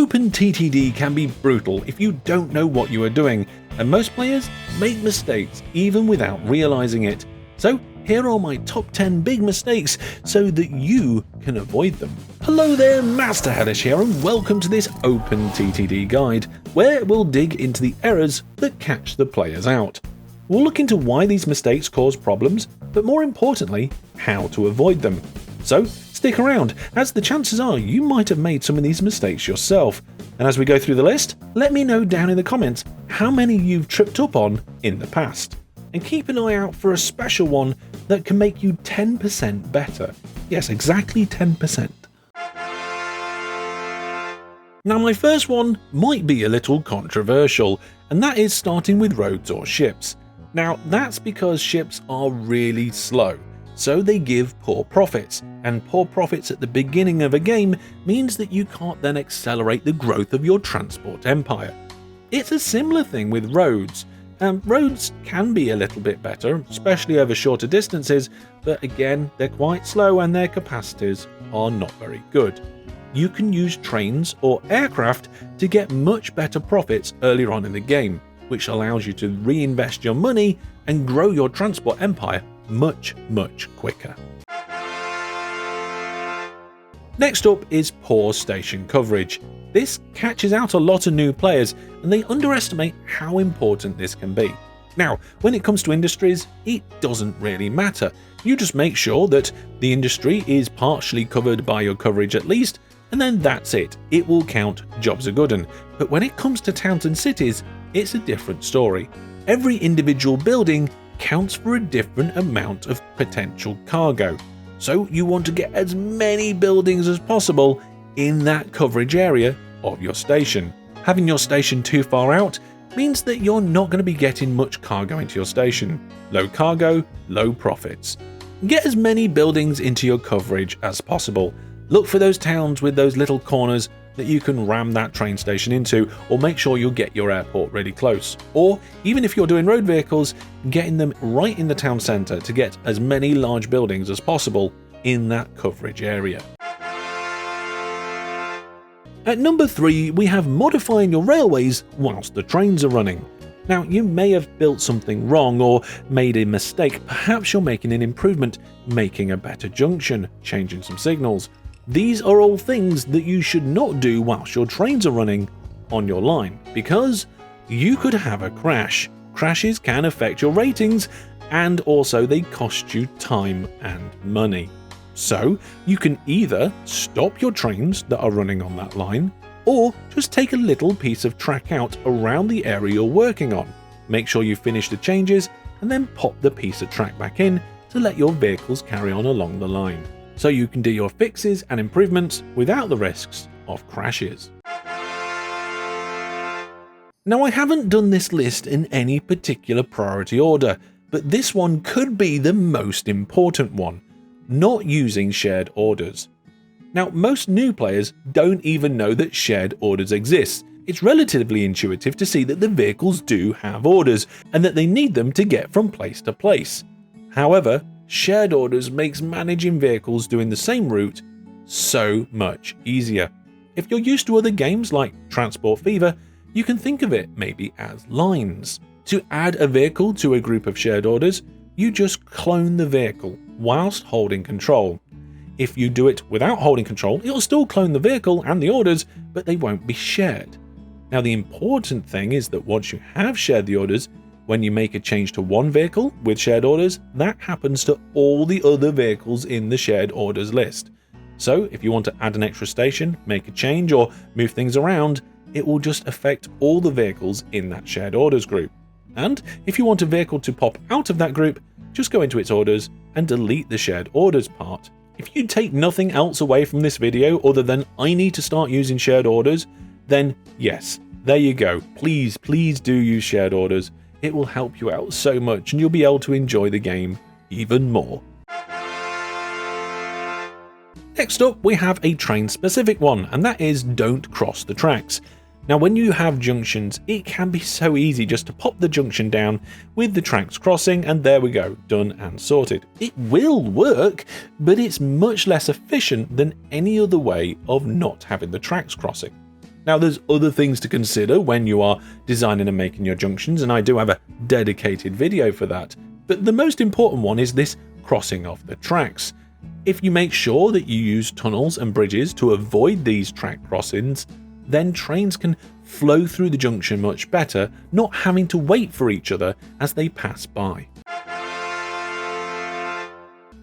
OpenTTD can be brutal if you don't know what you are doing, and most players make mistakes even without realizing it. So here are my top 10 big mistakes so that you can avoid them. Hello there, Master Hellish here, and welcome to this OpenTTD guide, where we'll dig into the errors that catch the players out. We'll look into why these mistakes cause problems, but more importantly, how to avoid them. So stick around, as the chances are you might have made some of these mistakes yourself. And as we go through the list, let me know down in the comments how many you've tripped up on in the past. And keep an eye out for a special one that can make you 10% better. Yes, exactly 10%. Now my first one might be a little controversial, and that is starting with roads or ships. Now that's because ships are really slow, so they give poor profits, and poor profits at the beginning of a game means that you can't then accelerate the growth of your transport empire. It's a similar thing with roads. Roads can be a little bit better, especially over shorter distances, but again they're quite slow and their capacities are not very good. You can use trains or aircraft to get much better profits earlier on in the game, which allows you to reinvest your money and grow your transport empire much quicker. Next up is poor station coverage. This catches out a lot of new players, and they underestimate how important this can be. Now, when it comes to industries, it doesn't really matter. You just make sure that the industry is partially covered by your coverage at least, and then that's it. It will count, jobs are good. But when it comes to towns and cities, it's a different story. Every individual building counts for a different amount of potential cargo. So you want to get as many buildings as possible in that coverage area of your station. Having your station too far out means that you're not going to be getting much cargo into your station. Low cargo, low profits. Get as many buildings into your coverage as possible. Look for those towns with those little corners that you can ram that train station into, or make sure you get your airport really close. Or even if you're doing road vehicles, getting them right in the town centre to get as many large buildings as possible in that coverage area. At number 3, we have modifying your railways whilst the trains are running. Now, you may have built something wrong or made a mistake. Perhaps you're making an improvement, making a better junction, changing some signals. These are all things that you should not do whilst your trains are running on your line, because you could have a crash. Crashes can affect your ratings, and also they cost you time and money. So you can either stop your trains that are running on that line, or just take a little piece of track out around the area you're working on. Make sure you finish the changes and then pop the piece of track back in to let your vehicles carry on along the line, so you can do your fixes and improvements without the risks of crashes. Now, I haven't done this list in any particular priority order, but this one could be the most important one: not using shared orders. Now, most new players don't even know that shared orders exist. It's relatively intuitive to see that the vehicles do have orders, and that they need them to get from place to place. However, shared orders makes managing vehicles doing the same route so much easier. If you're used to other games like Transport Fever, you can think of it maybe as lines. To add a vehicle to a group of shared orders, you just clone the vehicle whilst holding control. If you do it without holding control, it'll still clone the vehicle and the orders, but they won't be shared. Now, the important thing is that once you have shared the orders, when you make a change to one vehicle with shared orders, that happens to all the other vehicles in the shared orders list. So if you want to add an extra station, make a change, or move things around, it will just affect all the vehicles in that shared orders group. And if you want a vehicle to pop out of that group, just go into its orders and delete the shared orders part. If you take nothing else away from this video other than I need to start using shared orders, then yes, there you go. Please do use shared orders. It will help you out so much, and you'll be able to enjoy the game even more. Next up, we have a train specific one, and that is don't cross the tracks. Now, when you have junctions, it can be so easy just to pop the junction down with the tracks crossing, and there we go, done and sorted. It will work, but it's much less efficient than any other way of not having the tracks crossing. Now, there's other things to consider when you are designing and making your junctions, and I do have a dedicated video for that. But the most important one is this crossing of the tracks. If you make sure that you use tunnels and bridges to avoid these track crossings, then trains can flow through the junction much better, not having to wait for each other as they pass by.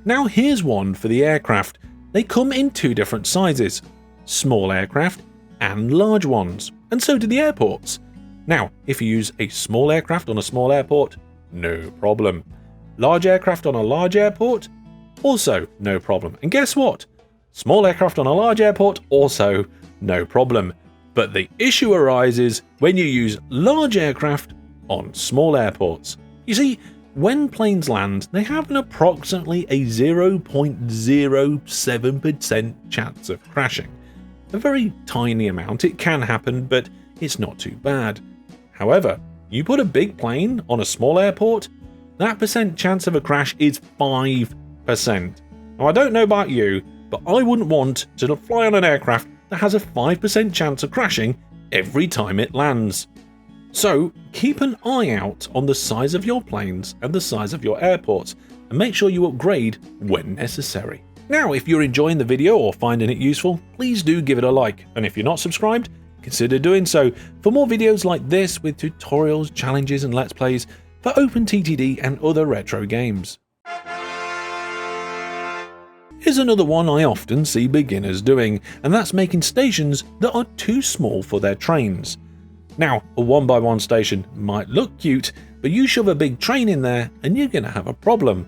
Now here's one for the aircraft. They come in two different sizes, small aircraft and large ones, and so do the airports. Now, if you use a small aircraft on a small airport, no problem. Large aircraft on a large airport, also no problem. And guess what? Small aircraft on a large airport, also no problem. But the issue arises when you use large aircraft on small airports. You see, when planes land, they have an approximately a 0.07% chance of crashing. A very tiny amount, it can happen, but it's not too bad. However, you put a big plane on a small airport, that percent chance of a crash is 5%. Now, I don't know about you, but I wouldn't want to fly on an aircraft that has a 5% chance of crashing every time it lands. So keep an eye out on the size of your planes and the size of your airports, and make sure you upgrade when necessary. Now, if you're enjoying the video or finding it useful, please do give it a like, and if you're not subscribed, consider doing so for more videos like this with tutorials, challenges and let's plays for OpenTTD and other retro games. Here's another one I often see beginners doing, and that's making stations that are too small for their trains. Now, a 1x1 station might look cute, but you shove a big train in there and you're going to have a problem.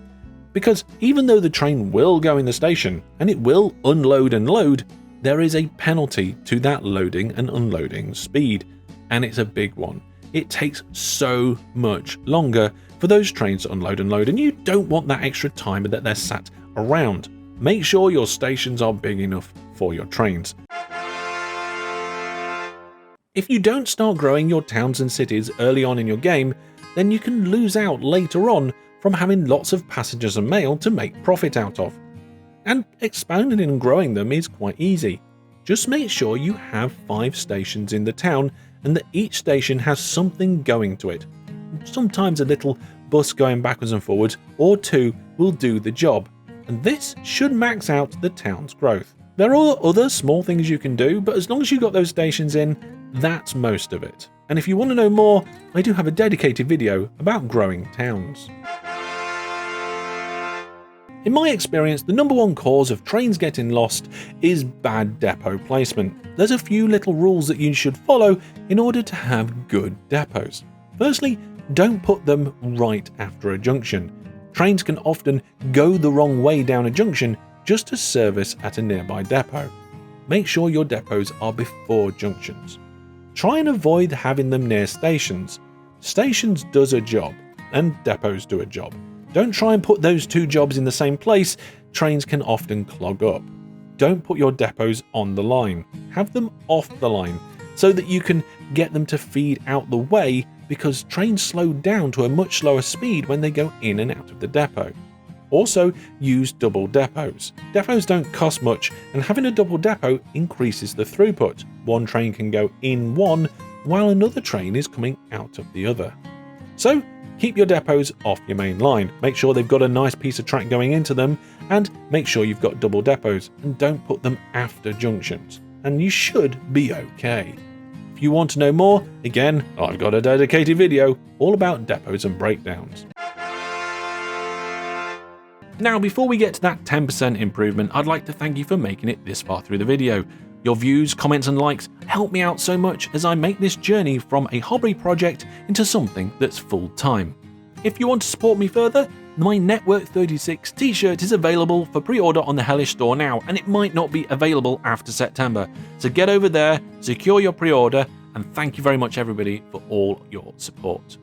Because even though the train will go in the station and it will unload and load, there is a penalty to that loading and unloading speed, and it's a big one. It takes so much longer for those trains to unload and load, and you don't want that extra time that they're sat around. Make sure your stations are big enough for your trains. If you don't start growing your towns and cities early on in your game, then you can lose out later on from having lots of passengers and mail to make profit out of. And expanding and growing them is quite easy. Just make sure you have 5 stations in the town and that each station has something going to it. Sometimes a little bus going backwards and forwards or 2 will do the job, and this should max out the town's growth. There are other small things you can do, but as long as you've got those stations in, that's most of it. And if you want to know more, I do have a dedicated video about growing towns. In my experience, the number one cause of trains getting lost is bad depot placement. There's a few little rules that you should follow in order to have good depots. Firstly, don't put them right after a junction. Trains can often go the wrong way down a junction just to service at a nearby depot. Make sure your depots are before junctions. Try and avoid having them near stations. Stations does a job, and depots do a job. Don't try and put those 2 jobs in the same place, trains can often clog up. Don't put your depots on the line, have them off the line, so that you can get them to feed out the way, because trains slow down to a much slower speed when they go in and out of the depot. Also, use double depots. Depots don't cost much, and having a double depot increases the throughput. One train can go in one, while another train is coming out of the other. So, keep your depots off your main line, make sure they've got a nice piece of track going into them, and make sure you've got double depots, and don't put them after junctions, and you should be okay. If you want to know more, again, I've got a dedicated video all about depots and breakdowns. Now, before we get to that 10% improvement, I'd like to thank you for making it this far through the video. Your views, comments and likes help me out so much as I make this journey from a hobby project into something that's full-time. If you want to support me further, my Network 36 t-shirt is available for pre-order on the Hellish store now, and it might not be available after September. So get over there, secure your pre-order, and thank you very much everybody for all your support.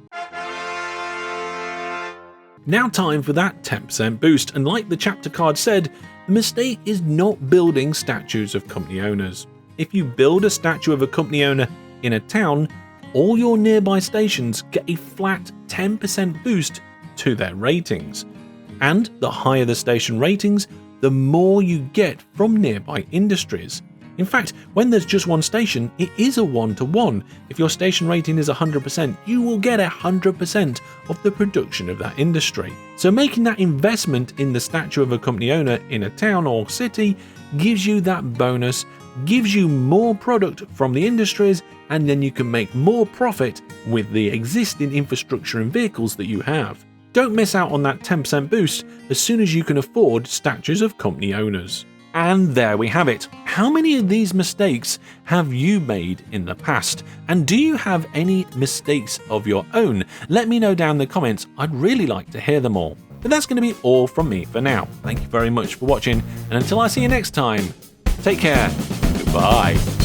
Now time for that 10% boost, and like the chapter card said, the mistake is not building statues of company owners. If you build a statue of a company owner in a town, all your nearby stations get a flat 10% boost to their ratings. And the higher the station ratings, the more you get from nearby industries. In fact, when there's just one station, it is a 1-to-1. If your station rating is 100%, you will get 100% of the production of that industry. So making that investment in the stature of a company owner in a town or city gives you that bonus, gives you more product from the industries, and then you can make more profit with the existing infrastructure and vehicles that you have. Don't miss out on that 10% boost as soon as you can afford statues of company owners. And there we have it. How many of these mistakes have you made in the past? And do you have any mistakes of your own? Let me know down in the comments. I'd really like to hear them all. But that's going to be all from me for now. Thank you very much for watching, and until I see you next time, take care. Goodbye.